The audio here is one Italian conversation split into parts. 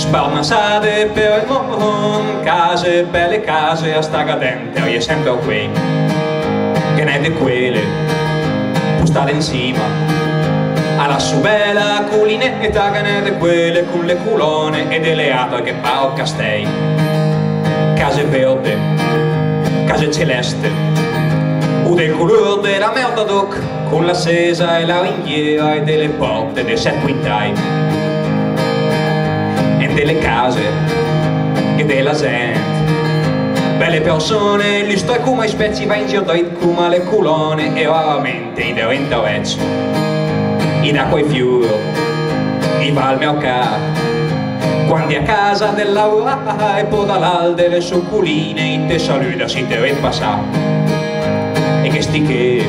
Sparmasate per il mondo, case, belle case a sta cadente, e sempre qui, che ne di quelle, postate insieme, alla sua bella culinetta, che ne di quelle con le culone e delle altre che pa castei, case verde, case celeste, o del colore della merda d'oc, con la sesa e la ringhiera e delle porte dei 7 quintai, delle case e della gente, belle persone, li sto come spezzi va in giro come le colonne e raramente i diventa vezzo, i da quei fiori, i va al mercato, quando è a casa del lavorare e poi dall'alde le succuline, i te saluta si te vede passare, e che sti che,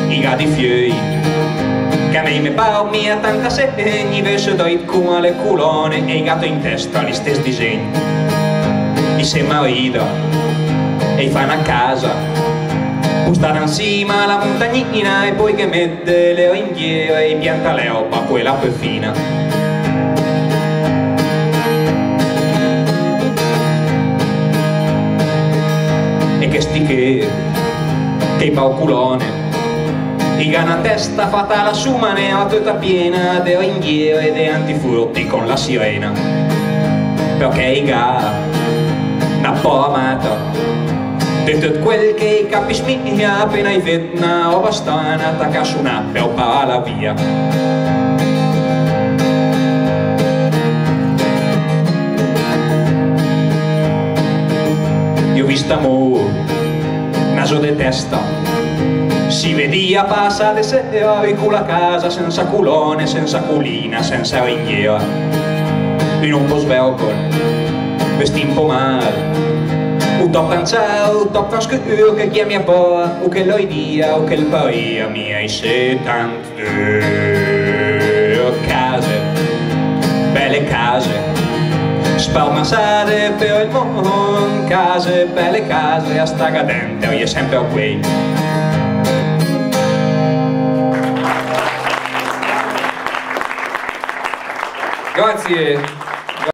i gatti fiori, che a me mi parmi a tanta segni, verso drit come le colonne e i gatto in testa gli stessi disegni. I se marita e i fanno a casa, postare insieme alla montagnina e poi che mette le ringhiere e pianta l'erba, quella più fina. E che sti che i pauculone, i gana testa fatta la sua manera tutta piena de ringhiere e de antifurti con la sirena, perché i ga n'ha po' amata di tutto quel che i capisci mia appena i vede una roba strana attacca su un'appe o parla via. Io ho visto amore, naso de testa, si vedia passare sera con la casa senza culone, senza culina, senza ringhiera, in un po' svelto, vestito un po' male, un tocca ciao, un tocca scuro che chiami a porta, o che lo dia, o che il paria mia e se tante case, belle case, sparmasate per il mondo, case, belle case a sta cadente, e sempre qui. Grazie.